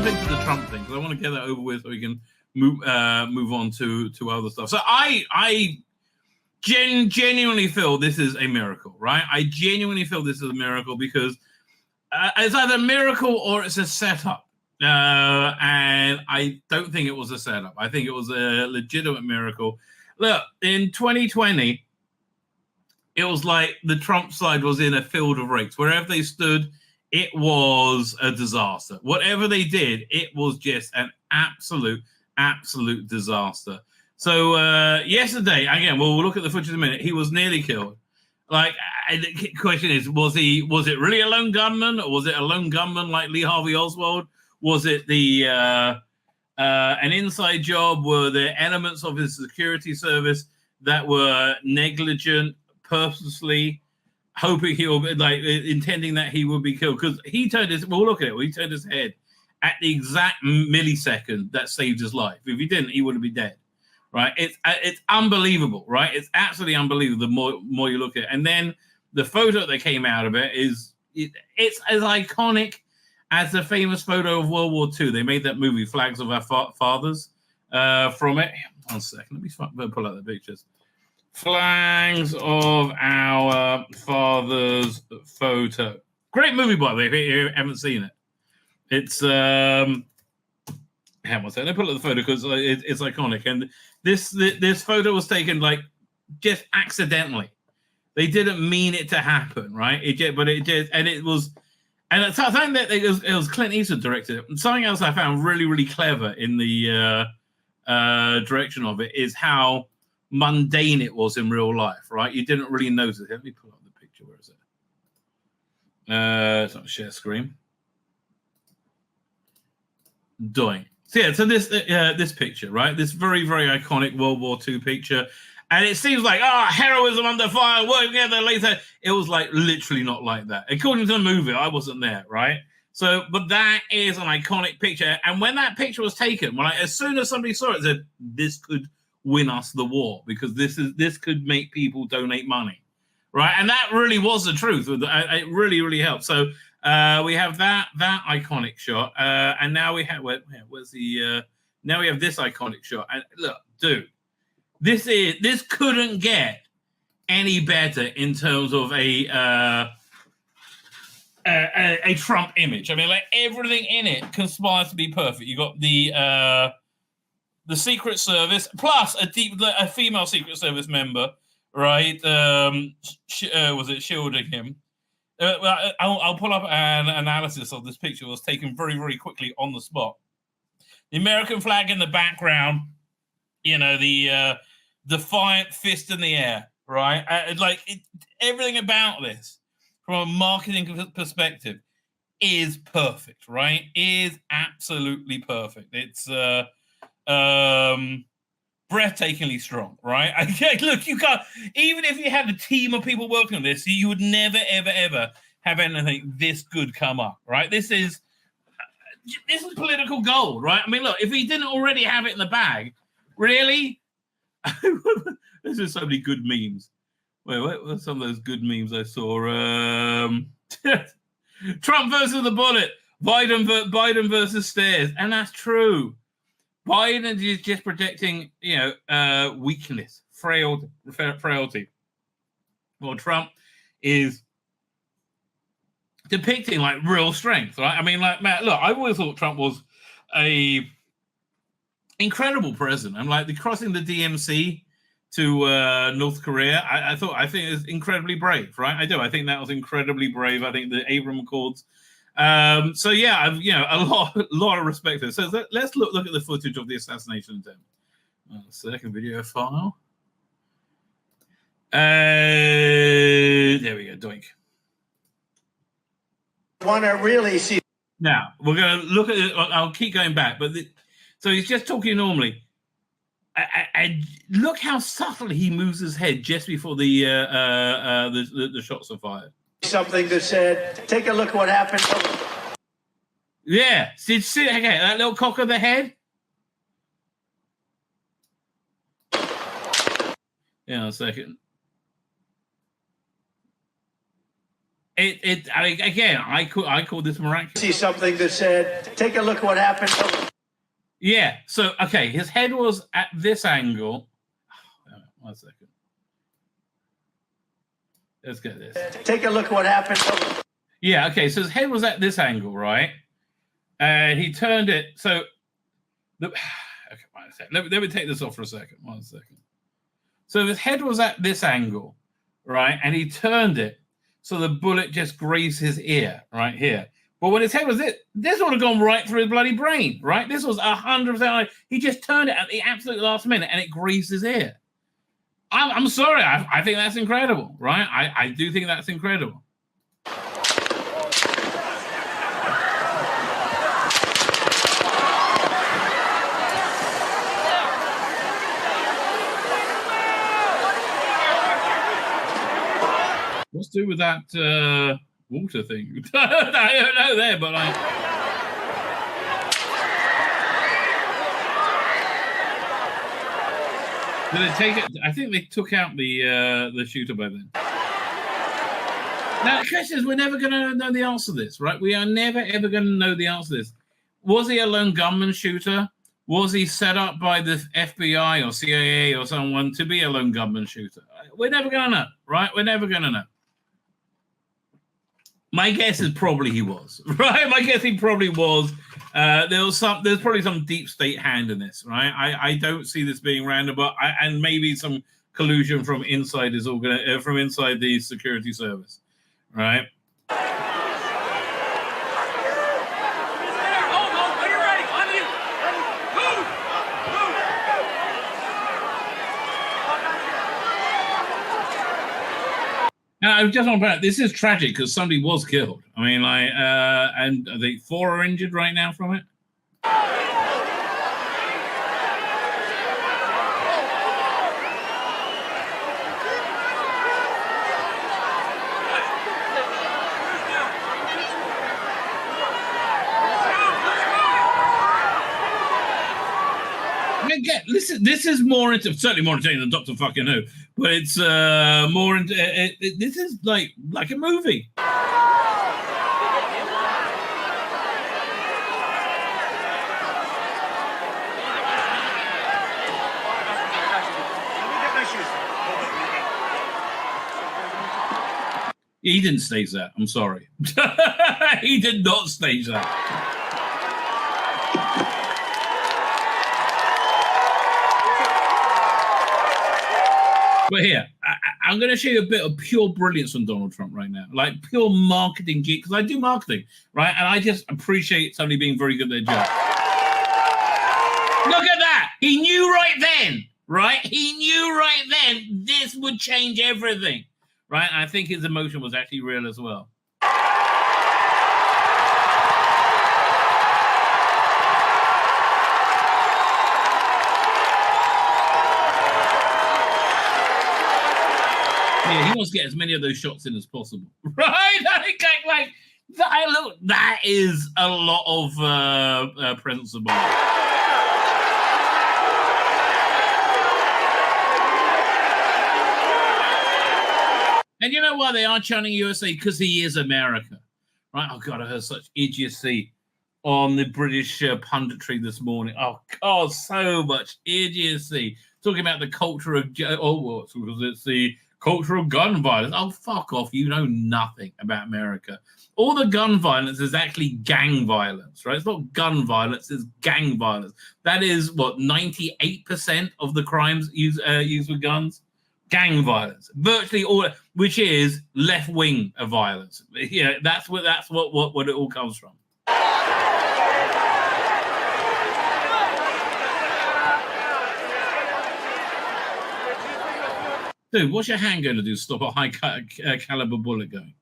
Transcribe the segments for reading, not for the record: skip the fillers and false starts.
jump into the Trump thing because I want to get that over with so we can move on to other stuff. So I genuinely feel this is a miracle, right? I genuinely feel this is a miracle because it's either a miracle or it's a setup. And I don't think it was a setup. I think it was a legitimate miracle. Look, in 2020, it was like the Trump side was in a field of rakes. Wherever they stood, it was a disaster. Whatever they did, it was just an absolute disaster. So yesterday, again, we'll look at the footage in a minute. He was nearly killed. Like, the question is, was it really a lone gunman, or was it a lone gunman like Lee Harvey Oswald? Was it an inside job? Were there elements of his security service that were negligent, purposely hoping intending that he would be killed? Because he turned his, we'll look at it, he turned his head at the exact millisecond that saved his life. If he didn't, he would have been dead, right? It's unbelievable, right? It's absolutely unbelievable the more you look at it. And then the photo that came out of it it's as iconic as the famous photo of World War II. They made that movie, Flags of Our Fathers, from it. 1 second, let me pull out the pictures. Flags of Our Fathers photo. Great movie, by the way, if you haven't seen it. It's, hang on a second, let me pull out the photo because it's iconic. And this photo was taken, like, just accidentally. They didn't mean it to happen, right? And it's something that it was Clint Eastwood directed it. And something else I found really, really clever in the direction of it is how mundane it was in real life, right? You didn't really notice it. Let me pull up the picture. Where is it? It's not share screen. Doing. So yeah, so this picture, right? This very, very iconic World War II picture. And it seems like, heroism under fire, work together later. It was like literally not like that. According to the movie, I wasn't there, right? So, but that is an iconic picture. And when that picture was taken, as soon as somebody saw it, said, this could win us the war because this could make people donate money, right? And that really was the truth. It really, really helped. So we have that iconic shot. And now we have, now we have this iconic shot. And look, dude. This couldn't get any better in terms of a Trump image. I mean, like everything in it conspires to be perfect. You got the Secret Service plus a female Secret Service member, right? Was it shielding him? I'll pull up an analysis of this picture. It was taken very, very quickly on the spot. The American flag in the background. You know, the defiant fist in the air, right? Everything about this, from a marketing perspective, is perfect, right? Is absolutely perfect. It's breathtakingly strong, right? Look, you can't, even if you had a team of people working on this, you would never, ever, ever have anything this good come up, right? This is political gold, right? I mean, look, if he didn't already have it in the bag, really? There's just so many good memes. Wait, what were some of those good memes I saw? Trump versus the bullet. Biden versus stairs. And that's true. Biden is just projecting, weakness, frailty. Well, Trump is depicting, like, real strength, right? I mean, like, Matt, look, I've always thought Trump was a incredible president. I'm like crossing the DMZ to North Korea. I think it was incredibly brave, right? I do. I think that was incredibly brave. I think the Abraham Accords. So yeah, I've a lot of respect for it. So let's look at the footage of the assassination attempt. Second video file. There we go. Doink. Want to really see. Now we're going to look at it. I'll keep going back, but. So he's just talking normally. And look how subtly he moves his head just before the shots are fired. Something that said, take a look what happened. Yeah. Did you see okay, that little cock of the head? Yeah, a second. I call this miraculous. See something that said, take a look what happened. Yeah. So, okay, his head was at this angle. One second. Let's get this. Take a look what happened. Yeah. Okay. So his head was at this angle, right? And he turned it. So, okay, one second. Let me take this off for a second. 1 second. So his head was at this angle, right? And he turned it. So the bullet just grazed his ear right here. But when his head was this would have gone right through his bloody brain, right? This was 100%. He just turned it at the absolute last minute and it grazed his ear. I'm sorry. I think that's incredible, right? I do think that's incredible. What's to do with that water thing? I don't know there, but did they take it? I think they took out the shooter by then. Now the question is, we're never going to know the answer to this, right? We are never ever going to know the answer to this. Was he a lone gunman shooter? Was he set up by the FBI or CIA or someone to be a lone gunman shooter? We're never going to know, right? We're never going to know. My guess is probably he was, right? My guess he probably was. There's probably some deep state hand in this, right? I don't see this being random, but and maybe some collusion from inside from inside the security service, right? Now, I just want to point out, this is tragic because somebody was killed. I mean, and I think 4 are injured right now from it. Again, listen, this is certainly more entertaining than Doctor Fucking Who, but it's more. This is like a movie. He didn't stage that. I'm sorry. He did not stage that. But here, I'm going to show you a bit of pure brilliance from Donald Trump right now, like pure marketing geek, because I do marketing, right? And I just appreciate somebody being very good at their job. Look at that. He knew right then, right? He knew right then this would change everything, right? And I think his emotion was actually real as well. Yeah, he wants to get as many of those shots in as possible, right? That is a lot of presence of mind. And you know why they are chanting USA? Because he is America, right? Oh God, I heard such idiocy on the British punditry this morning. Oh God, so much idiocy talking about the culture of because it's the culture of gun violence. Oh, fuck off. You know nothing about America. All the gun violence is actually gang violence, right? It's not gun violence, it's gang violence. That is, 98% of the crimes used with guns? Gang violence. Virtually all, which is left-wing violence. Yeah, that's what it all comes from. Dude, what's your hand going to do to stop a high caliber bullet going?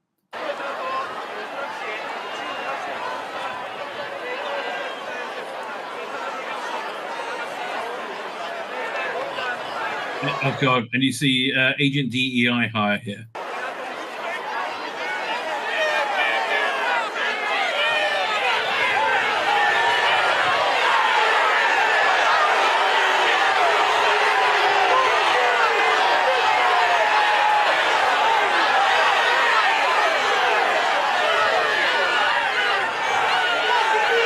Oh, God. And you see Agent DEI hire here.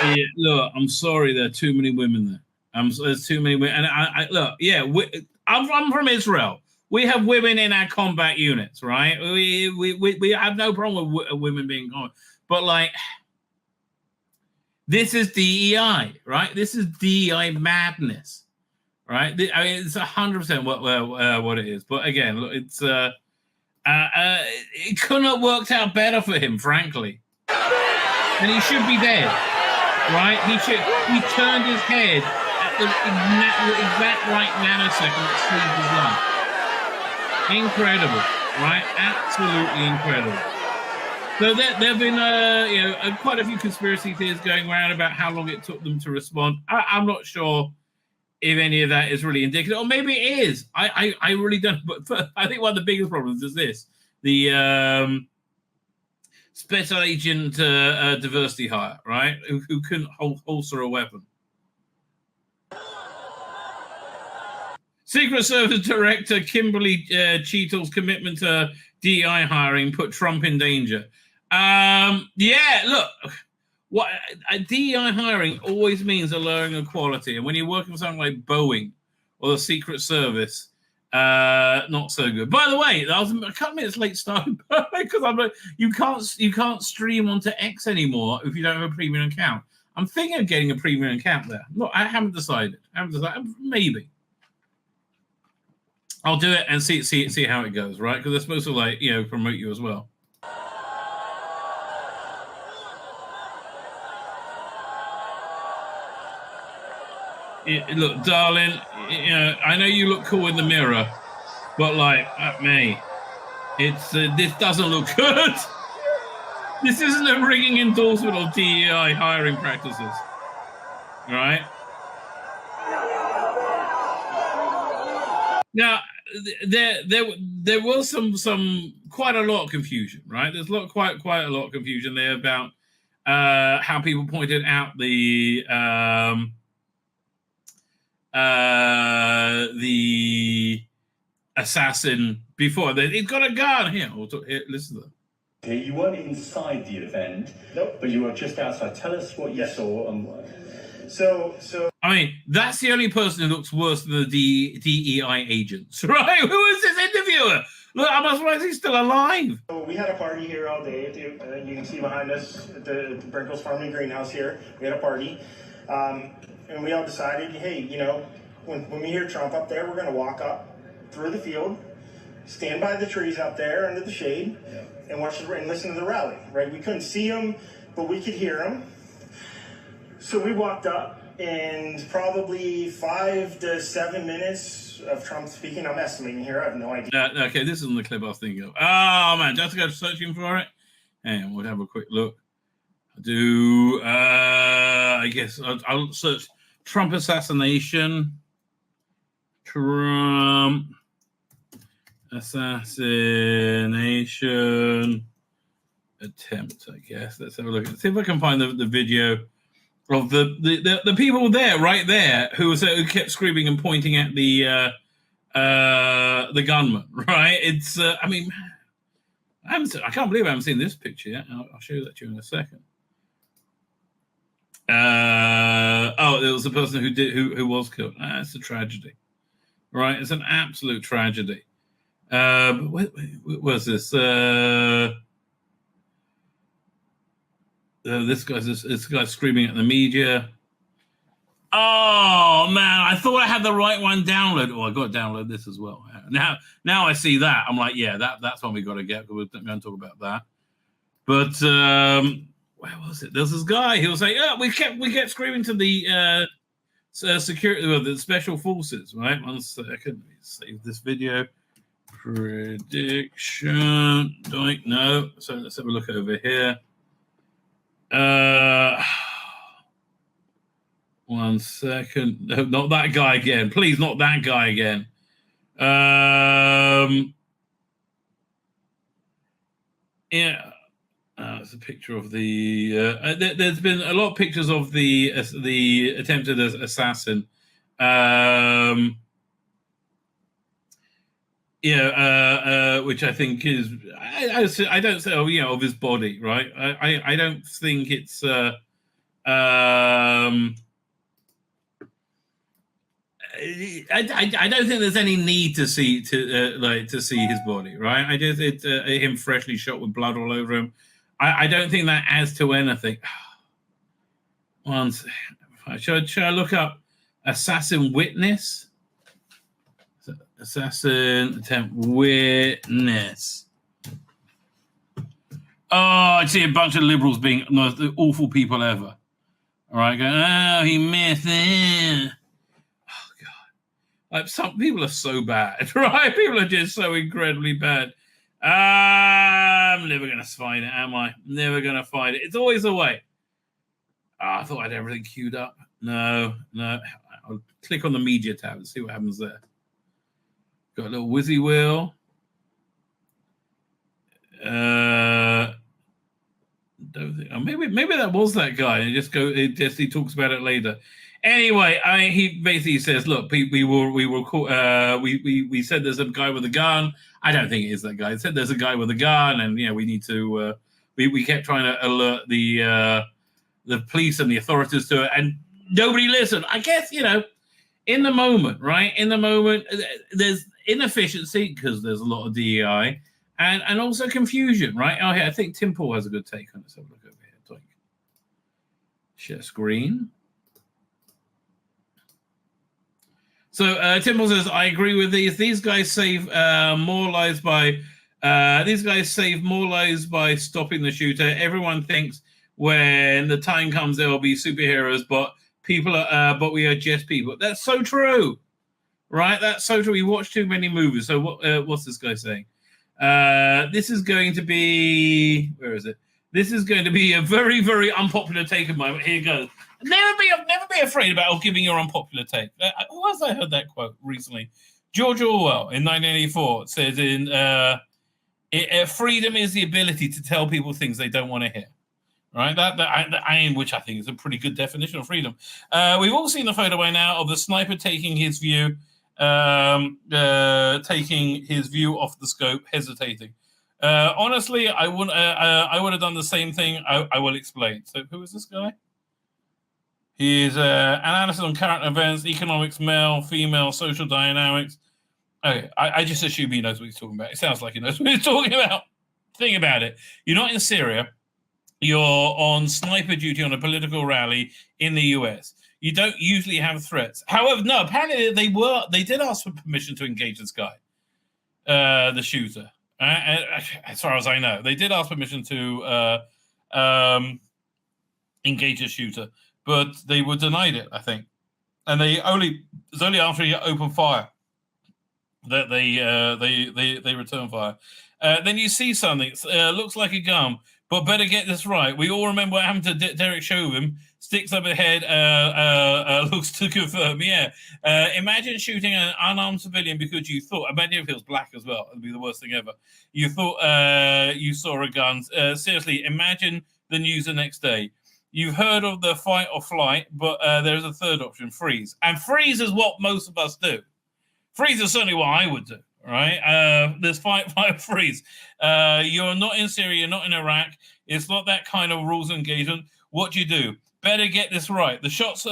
Yeah, look, I'm sorry, there are too many women there. There's too many women, and I look, yeah, I'm from Israel. We have women in our combat units, right? We have no problem with women being combat, but like, this is DEI, right? This is DEI madness, right? I mean, it's 100% what it is. But again, look, it's it couldn't have worked out better for him, frankly. And he should be dead, right? He turned his head at the exact right nanosecond that saved his life. Incredible, right? Absolutely incredible. So there have been quite a few conspiracy theories going around about how long it took them to respond. I'm not sure if any of that is really indicative, or maybe it is. I really don't. But I think one of the biggest problems is this: the special agent diversity hire, right? Who couldn't holster a weapon. Secret Service Director Kimberly Cheetle's commitment to DEI hiring put Trump in danger. Yeah, look, what DEI hiring always means a lowering of quality, and when you're working for something like Boeing or the Secret Service, not so good. By the way, I was a couple minutes late starting because I'm like, you can't stream onto X anymore if you don't have a premium account. I'm thinking of getting a premium account there. Look, I haven't decided. Maybe. I'll do it and see how it goes, right? Because they're supposed to promote you as well. Look, darling, I know you look cool in the mirror, but me, it's this doesn't look good. This isn't a ringing endorsement of DEI hiring practices, right? Now, there was some quite a lot of confusion, right? There's quite a lot of confusion there about how people pointed out the assassin before. He's got a gun here. Listen to them. Okay, you weren't inside the event, nope, but you were just outside. Tell us what you saw and what. So. I mean, that's the only person who looks worse than the DEI agents, right? Who is this interviewer? Look, I'm surprised he's still alive. So we had a party here all day. You can see behind us at the Brinkles Farming Greenhouse here. We had a party. And we all decided, hey, when we hear Trump up there, we're going to walk up through the field, stand by the trees up there under the shade, and and listen to the rally, right? We couldn't see him, but we could hear him. So we walked up, and probably 5 to 7 minutes of Trump speaking. I'm estimating here. I have no idea. Okay, this isn't the clip I was thinking of. Oh, man, just to go searching for it. And we'll have a quick look. I guess I'll search Trump assassination. Trump assassination attempt, I guess. Let's have a look. See if I can find the video of the people there, right there, who kept screaming and pointing at the gunman, right? It's, I mean, I can't believe I haven't seen this picture yet. I'll show you that to you in a second. There was a person who was killed. It's a tragedy, right? It's an absolute tragedy. What was this? This guy's screaming at the media. Oh man, I thought I had the right one downloaded. Oh, I got to download this as well. Now I see that. I'm like, yeah, that's one we got to get. We're going to talk about that. But where was it? There's this guy. He was like, "Yeah, we kept screaming to the security, the special forces." Right? 1 second. Let me save this video. Prediction. Don't know. So let's have a look over here. 1 second. No, not that guy again. Please, not that guy again. Yeah. It's a picture of the. There's been a lot of pictures of the attempted assassin. Which I think is. I don't say, of his body, right? I don't think it's I don't think there's any need to see his body, right? I just him freshly shot with blood all over him. I don't think that adds to anything. Once, should I look up assassin witness? Assassin attempt witness. Oh, I see a bunch of liberals being the most awful people ever. All right, going, oh, he missed it. Oh, God. Like, some people are so bad, right? People are just so incredibly bad. I'm never going to find it, am I? Never going to find it. It's always a way. Oh, I thought I had everything queued up. No. I'll click on the media tab and see what happens there. Got a little whizzy wheel. Don't think. Oh, maybe that was that guy. And he talks about it later. Anyway, he basically says, "Look, we said there's a guy with a gun. I don't think it is that guy. He said there's a guy with a gun, and we need to. We kept trying to alert the police and the authorities to it, and nobody listened. I guess in the moment, right? In the moment, there's inefficiency because there's a lot of DEI, and also confusion, right? Oh, yeah, I think Tim Paul has a good take on it. Let's have a look over here. Share screen. So Tim Paul says, I agree with these. These guys save more lives by stopping the shooter. Everyone thinks when the time comes there will be superheroes, but we are just people. That's so true, right? That's so true. We watch too many movies. So what's this guy saying? This is going to be, where is it? This is going to be a very, very unpopular take of mine. Here goes. Never be afraid about giving your unpopular take. Who I heard that quote recently? George Orwell in 1984 says freedom is the ability to tell people things they don't want to hear. Right, which I think is a pretty good definition of freedom. We've all seen the photo by now of the sniper taking his view off the scope, hesitating. Honestly, I would have done the same thing. I will explain. So, who is this guy? He is analysis on current events, economics, male, female, social dynamics. Okay, I just assume he knows what he's talking about. It sounds like he knows what he's talking about. Think about it. You're not in Syria. You're on sniper duty on a political rally in the US. You don't usually have threats. However, no, apparently they did ask for permission to engage this guy, the shooter. As far as I know, they did ask permission to engage the shooter, but they were denied it, I think. And it was only after he opened fire that they returned fire. Then you see something, looks like a gun. But better get this right. We all remember what happened to Derek Chauvin. Sticks up ahead, looks to confirm. Yeah. Imagine shooting an unarmed civilian because you thought, imagine if it was black as well. It would be the worst thing ever. You thought you saw a gun. Seriously, imagine the news the next day. You've heard of the fight or flight, but there's a third option, freeze. And freeze is what most of us do. Freeze is certainly what I would do. Right? There's fight, freeze. You're not in Syria, you're not in Iraq. It's not that kind of rules engagement. What do you do? Better get this right. The shots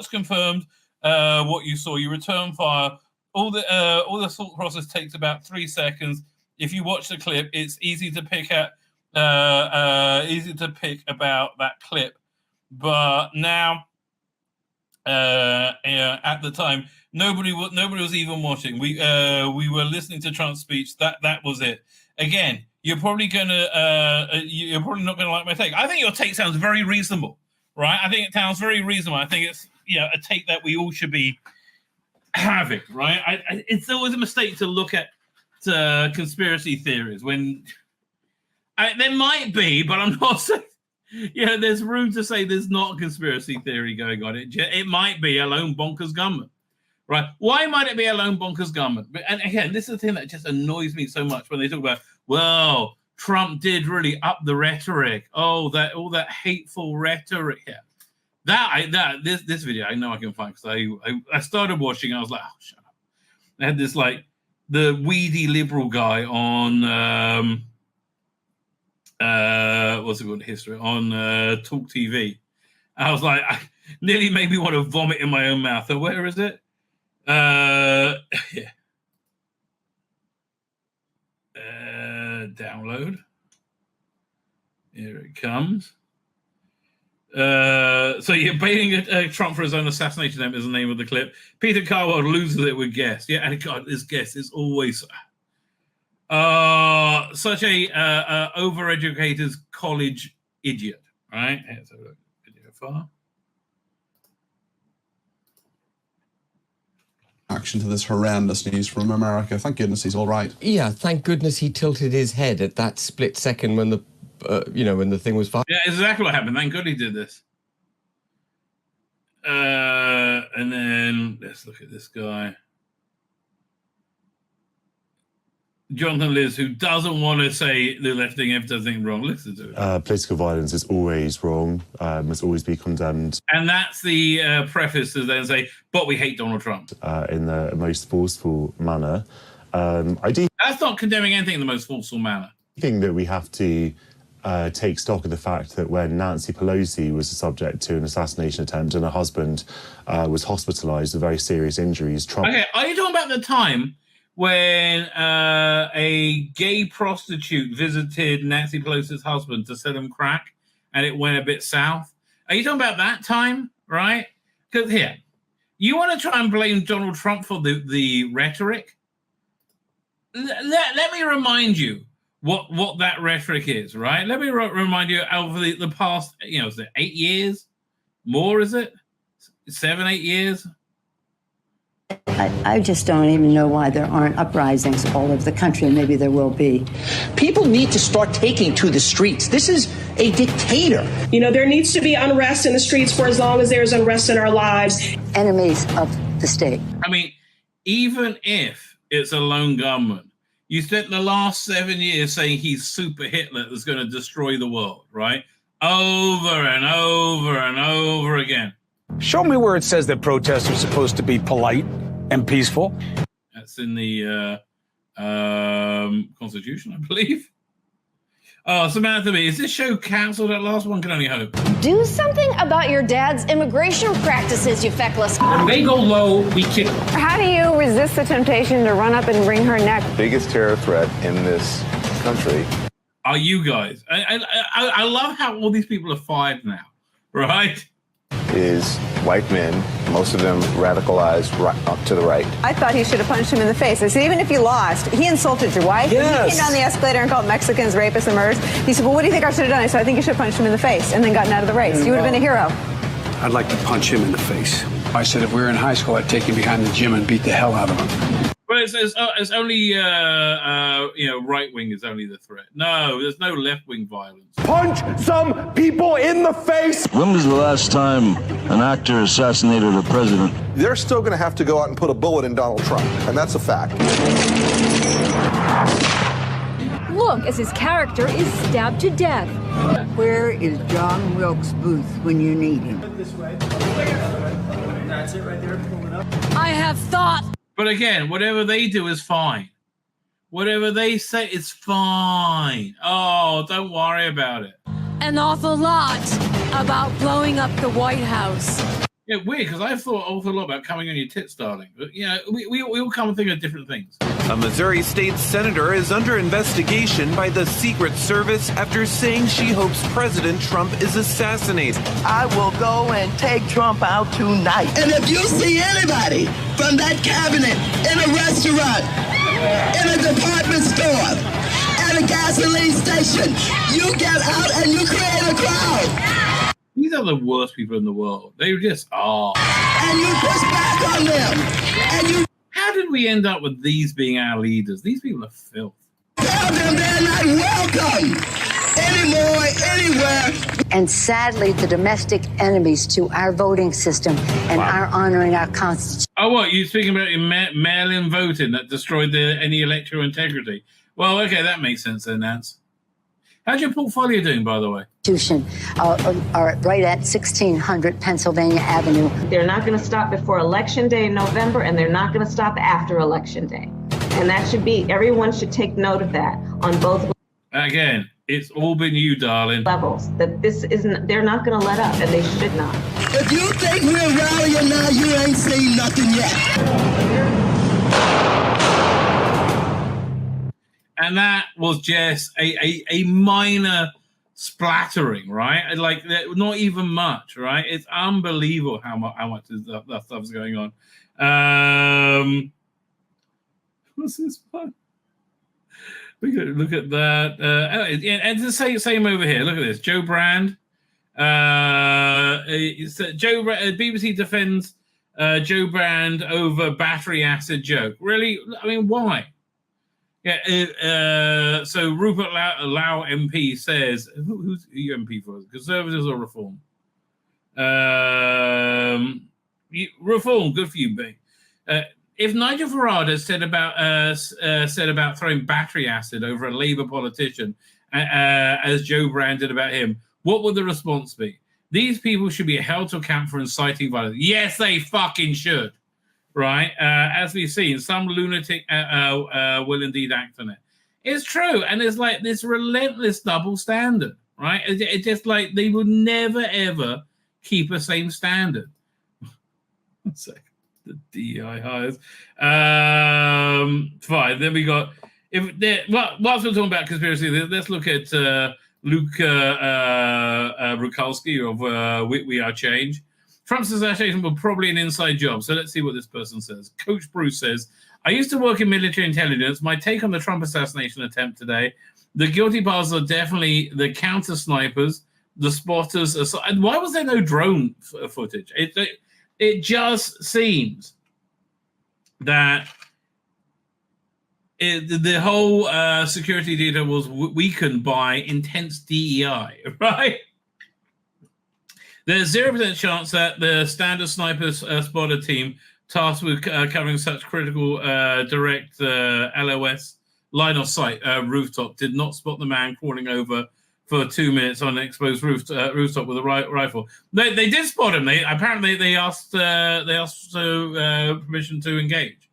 confirmed what you saw. You return fire. All the thought process takes about 3 seconds. If you watch the clip, it's easy to pick about that clip. But now, at the time, nobody was even watching. We were listening to Trump's speech. That was it. Again, you're probably not gonna like my take. I think your take sounds very reasonable, right? I think it sounds very reasonable. I think it's a take that we all should be having, right? It's always a mistake to look at conspiracy theories when there might be, but I'm not saying. There's room to say there's not a conspiracy theory going on. It might be a lone bonkers gunman, right? Why might it be a lone bonkers gunman? And again, this is the thing that just annoys me so much when they talk about, well, Trump did really up the rhetoric. Oh, all that hateful rhetoric here. This video I know I can find because I started watching. I was like, oh, shut up. They had this the weedy liberal guy on. What's it called? History on Talk TV, I was like, I nearly made me want to vomit in my own mouth. So where is it? Yeah. Download. Here it comes. So you're baiting Trump for his own assassination attempt is the name of the clip. Peter Carwell loses it with guest. Yeah, and God, this guest is always such a overeducated college idiot, right? Let's have a look. Video far. Action to this horrendous news from America. Thank goodness he's all right. Yeah, thank goodness he tilted his head at that split second when the when the thing was fired. Yeah, exactly what happened. Thank God he did this. And then let's look at this guy. Jonathan Liz, who doesn't want to say the left wing ever does anything wrong. Listen to it. Political violence is always wrong, must always be condemned. And that's the preface to then say, but we hate Donald Trump. In the most forceful manner. That's not condemning anything in the most forceful manner. I think that we have to take stock of the fact that when Nancy Pelosi was subject to an assassination attempt and her husband was hospitalized with very serious injuries. Trump. Okay, are you talking about the time when a gay prostitute visited Nancy Pelosi's husband to sell him crack and it went a bit south? Are you talking about that time, right? Because here, you want to try and blame Donald Trump for the rhetoric? Let me remind you what that rhetoric is, right? Let me remind you over the past, is it 8 years? More, is it? 7, 8 years? I just don't even know why there aren't uprisings all over the country, and maybe there will be. People need to start taking to the streets. This is a dictator. There needs to be unrest in the streets for as long as there's unrest in our lives. Enemies of the state. I mean, even if it's a lone gunman, you spent the last 7 years saying he's super Hitler that's going to destroy the world, right? Over and over and over again. Show me where it says that protests are supposed to be polite and peaceful. That's in the Constitution, I believe. Oh, Samantha, is this show cancelled? That last one can only hope. Do something about your dad's immigration practices, you feckless. When they go low, we kick. How do you resist the temptation to run up and wring her neck? Biggest terror threat in this country. Are you guys? I love how all these people are fired now, right? Is white men, most of them radicalized up to the right. I thought he should have punched him in the face. I said, even if you lost, he insulted your wife. Yes. He came down the escalator and called Mexicans rapists and murderers. He said, well, what do you think I should have done? I said, I think you should have punched him in the face and then gotten out of the race. You would have been a hero. I'd like to punch him in the face. I said if we were in high school, I'd take him behind the gym and beat the hell out of him. Well, it's only right wing is only the threat. No, there's no left wing violence. Punch some people in the face. When was the last time an actor assassinated a president? They're still going to have to go out and put a bullet in Donald Trump, and that's a fact. Look, as his character is stabbed to death. Where is John Wilkes Booth when you need him? That's it right there. Pull it up. I have thought. But again, whatever they do is fine. Whatever they say is fine. Oh, don't worry about it. An awful lot about blowing up the White House. Yeah, weird, because I thought an awful lot about coming on your tits, darling. But, we all come and think of different things. A Missouri state senator is under investigation by the Secret Service after saying she hopes President Trump is assassinated. I will go and take Trump out tonight. And if you see anybody from that cabinet in a restaurant, in a department store, at a gasoline station, you get out and you create a crowd. These are the worst people in the world. They just are. And you push back on them. And you. How did we end up with these being our leaders? These people are filth. Tell them they're not welcome anymore, anywhere. And sadly, the domestic enemies to our voting system and our honoring our Constitution. Oh, what? You're speaking about mail-in voting that destroyed any electoral integrity? Well, okay, that makes sense then, Nance. How's your portfolio doing, by the way? Are right at 1600 Pennsylvania Avenue. They're not going to stop before Election Day in November, and they're not going to stop after Election Day. And that should be, everyone should take note of that on both. Again, It's all been you, darling. Levels that this isn't. They're not going to let up, and they should not. If you think we're rallying now, you ain't seen nothing yet. And that was just a minor splattering, right? Like not even much, right? It's unbelievable how much that stuff's going on. What's this one? We could look at that. And the same over here. Look at this. Joe Brand. BBC defends Joe Brand over battery acid joke. Really? I mean, why? Yeah. So Rupert Lau MP says, who's you MP for? Conservatives or Reform? Reform. Good for you, B. If Nigel Farage said about throwing battery acid over a Labour politician, as Joe Brand did about him, what would the response be? These people should be held to account for inciting violence. Yes, they fucking should, right? As we've seen, some lunatic will indeed act on it. It's true, and it's like this relentless double standard, right? It's just like they will never ever keep a same standard. One second. The DEI hires. Fine. Then we got whilst we're talking about conspiracy, let's look at Luke Rukalski of We Are Change. Trump's assassination was probably an inside job. So let's see what this person says. Coach Bruce says, I used to work in military intelligence. My take on the Trump assassination attempt today, the guilty parties are definitely the counter snipers, the spotters. And why was there no drone footage? It just seems that the whole security data was weakened by intense DEI, right? There's 0% chance that the standard sniper spotter team tasked with covering such critical direct LOS line of sight rooftop did not spot the man crawling over for 2 minutes on an exposed rooftop with a rifle. They did spot him. They asked permission to engage.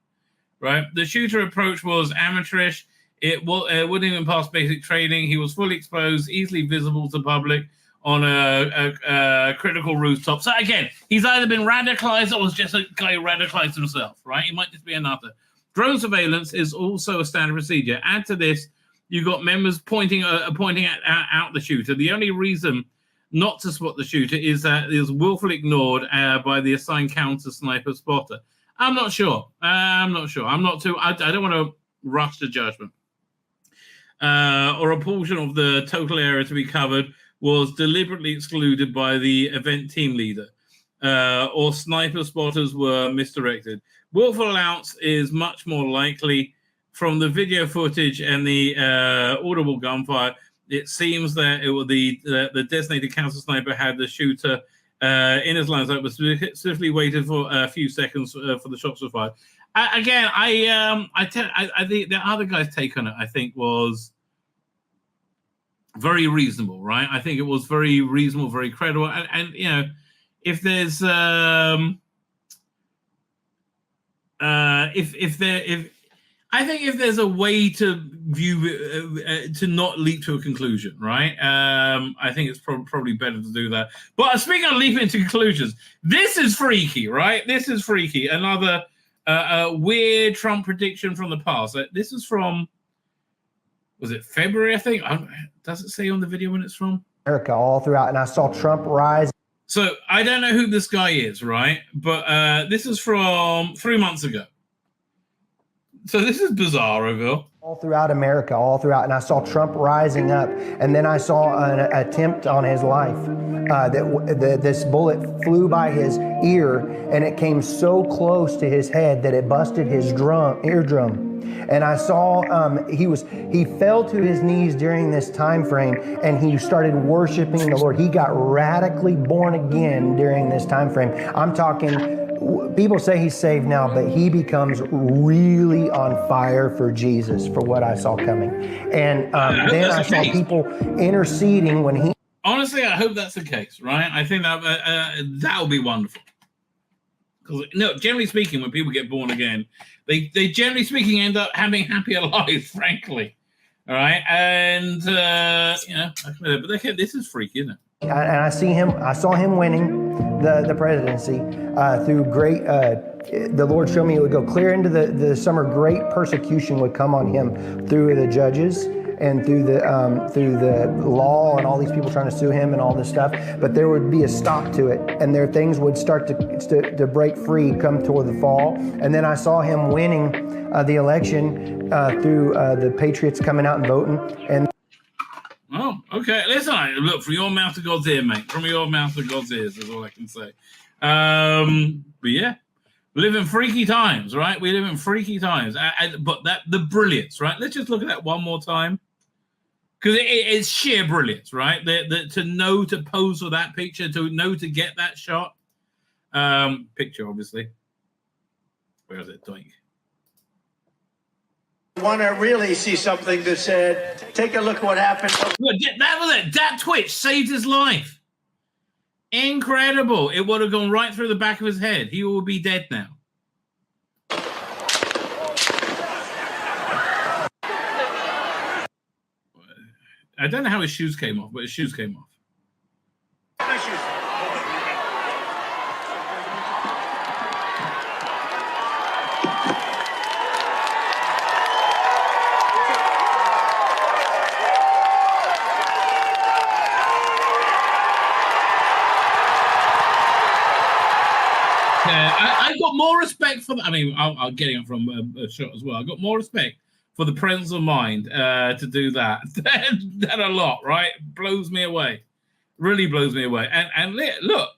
Right. The shooter approach was amateurish. It wouldn't even pass basic training. He was fully exposed, easily visible to the public on a critical rooftop. So again, he's either been radicalized or was just a guy who radicalized himself. Right. He might just be another. Drone surveillance is also a standard procedure. Add to this, you got members pointing out the shooter. The only reason not to spot the shooter is that it was willfully ignored by the assigned counter sniper spotter. I'm not sure. I don't want to rush to judgment. Or a portion of the total area to be covered was deliberately excluded by the event team leader, or sniper spotters were misdirected. Willful allowance is much more likely. From the video footage and the audible gunfire, it seems that it was the designated counter sniper had the shooter in his line of sight, but swiftly waited for a few seconds for the shots to fire. I think the other guy's take on it, I think, was very reasonable, right? I think it was very reasonable, very credible, and you know, if there's I think if there's a way to view it, to not leap to a conclusion, right? I think it's probably better to do that. But speaking of leaping to conclusions, this is freaky, right? This is freaky. Another weird Trump prediction from the past. This is from, was it February, I think? Does it say on the video when it's from? America all throughout, and I saw Trump rise. So I don't know who this guy is, right? But this is from 3 months ago. So this is bizarre-ville. All throughout America, all throughout, and I saw Trump rising up, and then I saw an attempt on his life. This bullet flew by his ear, and it came so close to his head that it busted his eardrum. And I saw he fell to his knees during this time frame, and he started worshiping the Lord. He got radically born again during this time frame. I'm talking. People say he's saved now, but he becomes really on fire for Jesus, for what I saw coming. And then I saw people interceding when he... Honestly, I hope that's the case, right? I think that would be wonderful. Because, no, generally speaking, when people get born again, they generally speaking end up having happier lives, frankly. All right, and but this is freaky, isn't it? And I saw him winning the presidency through great. The Lord showed me it would go clear into the summer. Great persecution would come on him through the judges and through the law and all these people trying to sue him and all this stuff. But there would be a stop to it, and there things would start to break free come toward the fall. And then I saw him winning the election through the Patriots coming out and voting. And oh, okay. Listen, look, from your mouth to God's ear, mate. From your mouth to God's ears is all I can say. But yeah, we live in freaky times, right? We live in freaky times. But the brilliance, right? Let's just look at that one more time. Because it's sheer brilliance, right? To know to pose for that picture, to know to get that shot. Picture, obviously. Where is it? Doink. Want to really see something that said, take a look what happened. Look, that was it. That twitch saved his life. Incredible. It would have gone right through the back of his head. He will be dead now. I don't know how his shoes came off, but his shoes came off. I got more respect for. I'm getting it from a shot as well. I got more respect for the presence of mind to do that than a lot. Right, blows me away. Really blows me away. And look,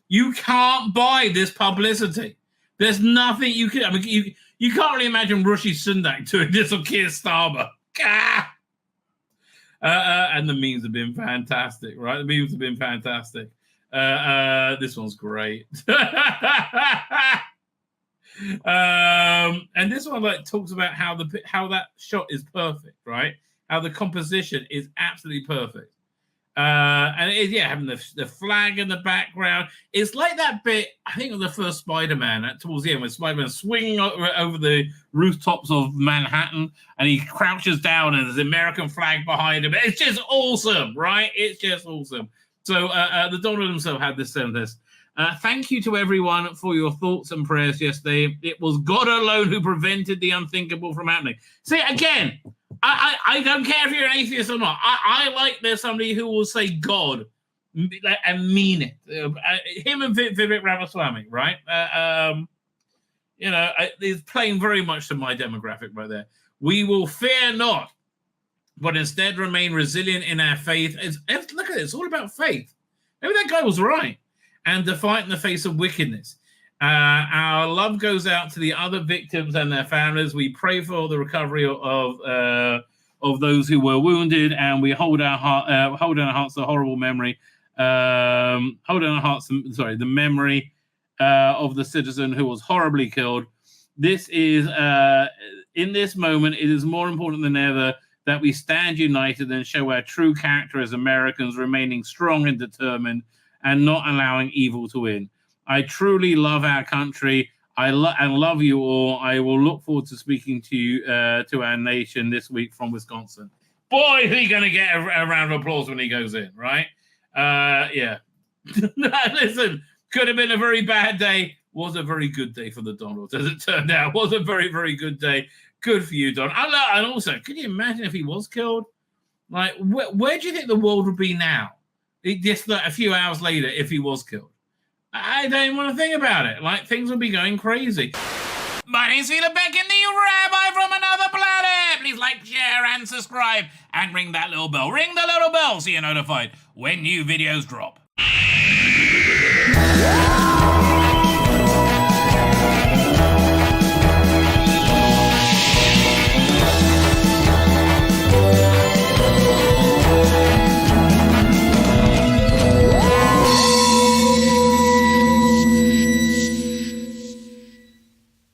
you can't buy this publicity. There's nothing you can. You can't really imagine Rishi Sunak doing this or Keir Starmer. And the memes have been fantastic, right? The memes have been fantastic. This one's great. And this one talks about how that shot is perfect, right? How the composition is absolutely perfect. And it is, having the flag in the background. It's like that bit, I think, of the first Spider-Man towards the end, when Spider-Man swinging over the rooftops of Manhattan, and he crouches down, and there's the American flag behind him. It's just awesome, right? It's just awesome. So the Donald himself had this sentence. Thank you to everyone for your thoughts and prayers yesterday. It was God alone who prevented the unthinkable from happening. See, again, I don't care if you're an atheist or not. I like there's somebody who will say God and mean it. Him and Vivek Ramaswamy, right? It's playing very much to my demographic right there. We will fear not, but instead remain resilient in our faith. Look at it. It's all about faith. Maybe that guy was right. And defiant in the face of wickedness. Our love goes out to the other victims and their families. We pray for the recovery of those who were wounded, and we hold in our hearts the horrible memory. The memory of the citizen who was horribly killed. This is in this moment, it is more important than ever that we stand united and show our true character as Americans, remaining strong and determined, and not allowing evil to win. I truly love our country. And love you all. I will look forward to speaking to you, to our nation this week from Wisconsin. Boy, is he going to get a round of applause when he goes in, right? Yeah. Listen, could have been a very bad day. Was a very good day for the Donald, as it turned out. Was a very, very good day. Good for you, Don. And also, could you imagine if he was killed? Like, where do you think the world would be now? Just a few hours later, if he was killed. I don't even want to think about it. Like, things would be going crazy. My name's Tzvi Lebetkin, the Rabbi from another planet. Please like, share, and subscribe. And ring that little bell. Ring the little bell so you're notified when new videos drop.